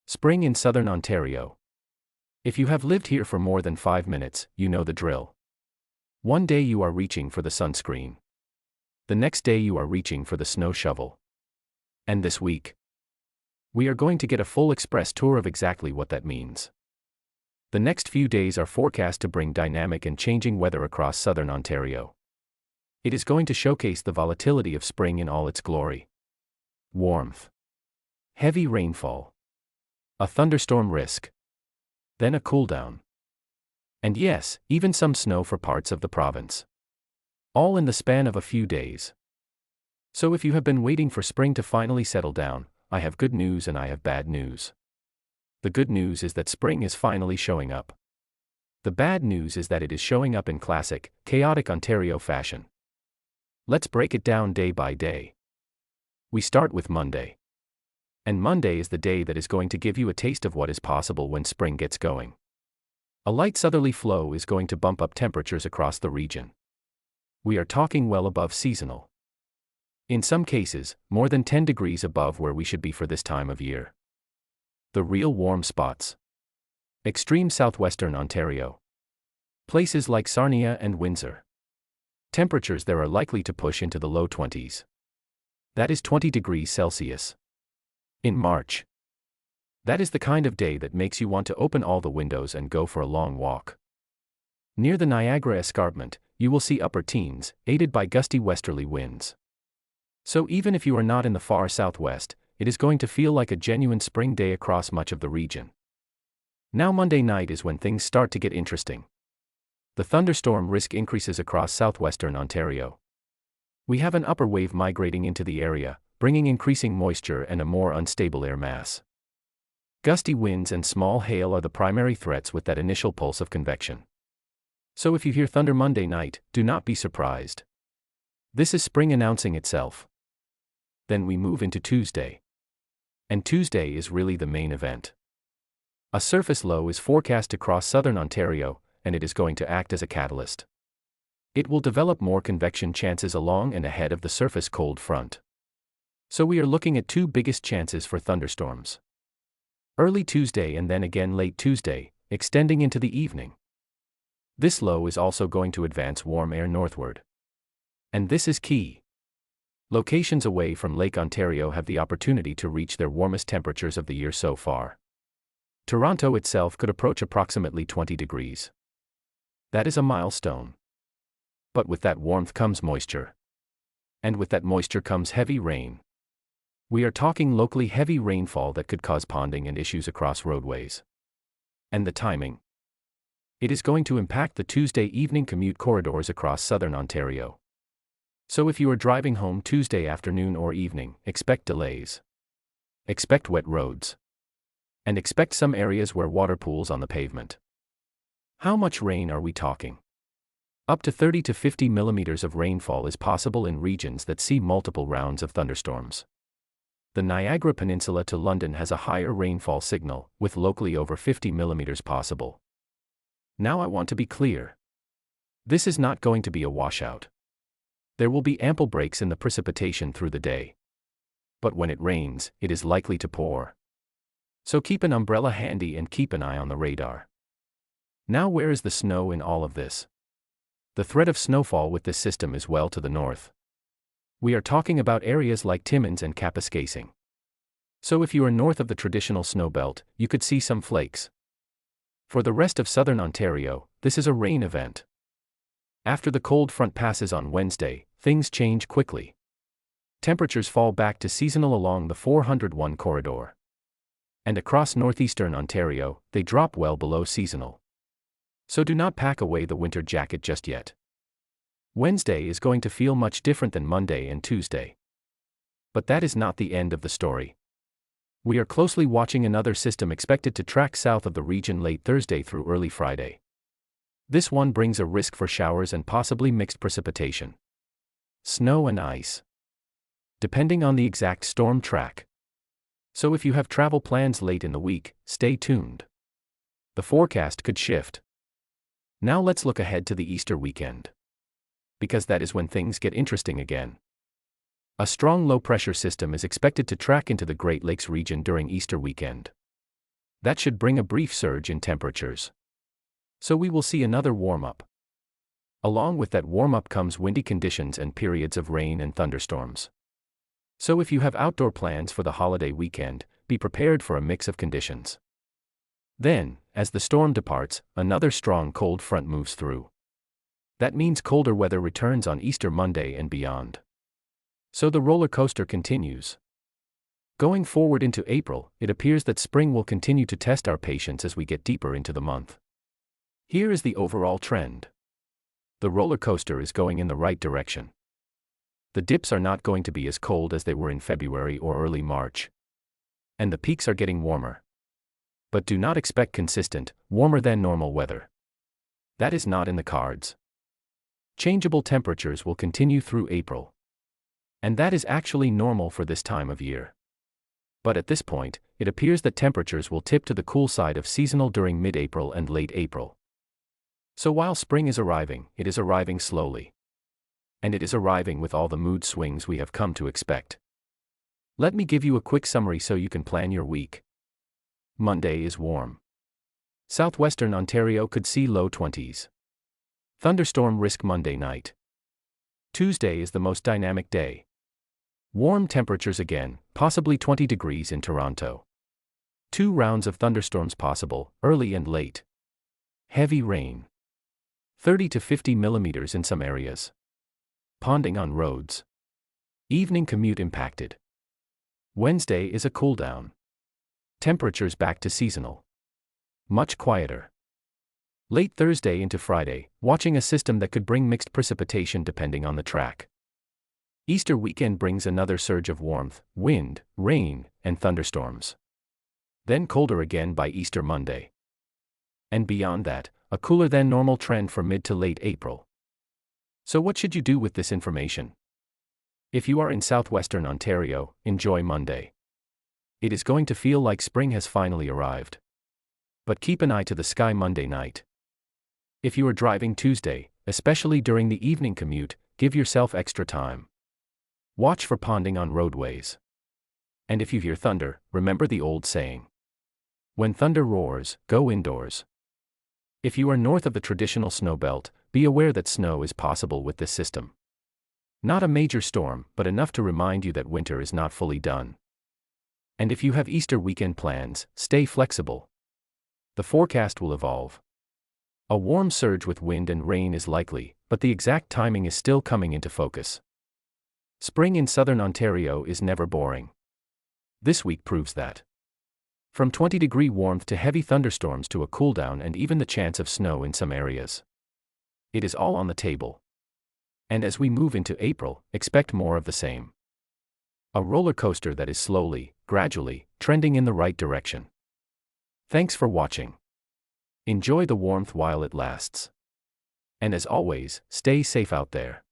Spring in southern Ontario. If you have lived here for more than 5 minutes, you know the drill. One day you are reaching for the sunscreen. The next day you are reaching for the snow shovel. And this week, we are going to get a full express tour of exactly what that means. The next few days are forecast to bring dynamic and changing weather across southern Ontario. It is going to showcase the volatility of spring in all its glory. Warmth. Heavy rainfall. A thunderstorm risk. Then a cooldown. And yes, even some snow for parts of the province. All in the span of a few days. So if you have been waiting for spring to finally settle down, I have good news and I have bad news. The good news is that spring is finally showing up. The bad news is that it is showing up in classic, chaotic Ontario fashion. Let's break it down day by day. We start with Monday. And Monday is the day that is going to give you a taste of what is possible when spring gets going. A light southerly flow is going to bump up temperatures across the region. We are talking well above seasonal. In some cases, more than 10 degrees above where we should be for this time of year. The real warm spots. Extreme southwestern Ontario. Places like Sarnia and Windsor. Temperatures there are likely to push into the low 20s. That is 20 degrees Celsius. In March. That is the kind of day that makes you want to open all the windows and go for a long walk. Near the Niagara Escarpment, you will see upper teens, aided by gusty westerly winds. So even if you are not in the far southwest, it is going to feel like a genuine spring day across much of the region. Now Monday night is when things start to get interesting. The thunderstorm risk increases across southwestern Ontario. We have an upper wave migrating into the area, bringing increasing moisture and a more unstable air mass. Gusty winds and small hail are the primary threats with that initial pulse of convection. So if you hear thunder Monday night, do not be surprised. This is spring announcing itself. Then we move into Tuesday. And Tuesday is really the main event. A surface low is forecast to cross southern Ontario, and it is going to act as a catalyst. It will develop more convection chances along and ahead of the surface cold front. So we are looking at two biggest chances for thunderstorms. Early Tuesday and then again late Tuesday, extending into the evening. This low is also going to advance warm air northward. And this is key. Locations away from Lake Ontario have the opportunity to reach their warmest temperatures of the year so far. Toronto itself could approach approximately 20 degrees. That is a milestone. But with that warmth comes moisture. And with that moisture comes heavy rain. We are talking locally heavy rainfall that could cause ponding and issues across roadways. And the timing. It is going to impact the Tuesday evening commute corridors across southern Ontario. So if you are driving home Tuesday afternoon or evening, expect delays. Expect wet roads. And expect some areas where water pools on the pavement. How much rain are we talking? Up to 30 to 50 millimeters of rainfall is possible in regions that see multiple rounds of thunderstorms. The Niagara Peninsula to London has a higher rainfall signal, with locally over 50 millimeters possible. Now I want to be clear. This is not going to be a washout. There will be ample breaks in the precipitation through the day. But when it rains, it is likely to pour. So keep an umbrella handy and keep an eye on the radar. Now where is the snow in all of this? The threat of snowfall with this system is well to the north. We are talking about areas like Timmins and Kapuskasing. So if you are north of the traditional snow belt, you could see some flakes. For the rest of southern Ontario, this is a rain event. After the cold front passes on Wednesday, things change quickly. Temperatures fall back to seasonal along the 401 corridor. And across northeastern Ontario, they drop well below seasonal. So do not pack away the winter jacket just yet. Wednesday is going to feel much different than Monday and Tuesday. But that is not the end of the story. We are closely watching another system expected to track south of the region late Thursday through early Friday. This one brings a risk for showers and possibly mixed precipitation. Snow and ice. Depending on the exact storm track. So if you have travel plans late in the week, stay tuned. The forecast could shift. Now let's look ahead to the Easter weekend. Because that is when things get interesting again. A strong low-pressure system is expected to track into the Great Lakes region during Easter weekend. That should bring a brief surge in temperatures. So we will see another warm-up. Along with that warm-up comes windy conditions and periods of rain and thunderstorms. So if you have outdoor plans for the holiday weekend, be prepared for a mix of conditions. Then, as the storm departs, another strong cold front moves through. That means colder weather returns on Easter Monday and beyond. So the roller coaster continues. Going forward into April, it appears that spring will continue to test our patience as we get deeper into the month. Here is the overall trend. The roller coaster is going in the right direction. The dips are not going to be as cold as they were in February or early March. And the peaks are getting warmer. But do not expect consistent, warmer than normal weather. That is not in the cards. Changeable temperatures will continue through April. And that is actually normal for this time of year. But at this point, it appears that temperatures will tip to the cool side of seasonal during mid-April and late April. So while spring is arriving, it is arriving slowly. And it is arriving with all the mood swings we have come to expect. Let me give you a quick summary so you can plan your week. Monday is warm. Southwestern Ontario could see low 20s. Thunderstorm risk Monday night. Tuesday is the most dynamic day. Warm temperatures again, possibly 20 degrees in Toronto. 2 rounds of thunderstorms possible, early and late. Heavy rain. 30 to 50 millimeters in some areas. Ponding on roads. Evening commute impacted. Wednesday is a cool down. Temperatures back to seasonal. Much quieter. Late Thursday into Friday, watching a system that could bring mixed precipitation depending on the track. Easter weekend brings another surge of warmth, wind, rain, and thunderstorms. Then colder again by Easter Monday. And beyond that, a cooler than normal trend for mid to late April. So what should you do with this information? If you are in southwestern Ontario, enjoy Monday. It is going to feel like spring has finally arrived. But keep an eye to the sky Monday night. If you are driving Tuesday, especially during the evening commute, give yourself extra time. Watch for ponding on roadways. And if you hear thunder, remember the old saying. When thunder roars, go indoors. If you are north of the traditional snow belt, be aware that snow is possible with this system. Not a major storm, but enough to remind you that winter is not fully done. And if you have Easter weekend plans, stay flexible. The forecast will evolve. A warm surge with wind and rain is likely, but the exact timing is still coming into focus. Spring in southern Ontario is never boring. This week proves that. From 20-degree warmth to heavy thunderstorms to a cooldown and even the chance of snow in some areas. It is all on the table. And as we move into April, expect more of the same. A roller coaster that is slowly, gradually, trending in the right direction. Thanks for watching. Enjoy the warmth while it lasts. And as always, stay safe out there.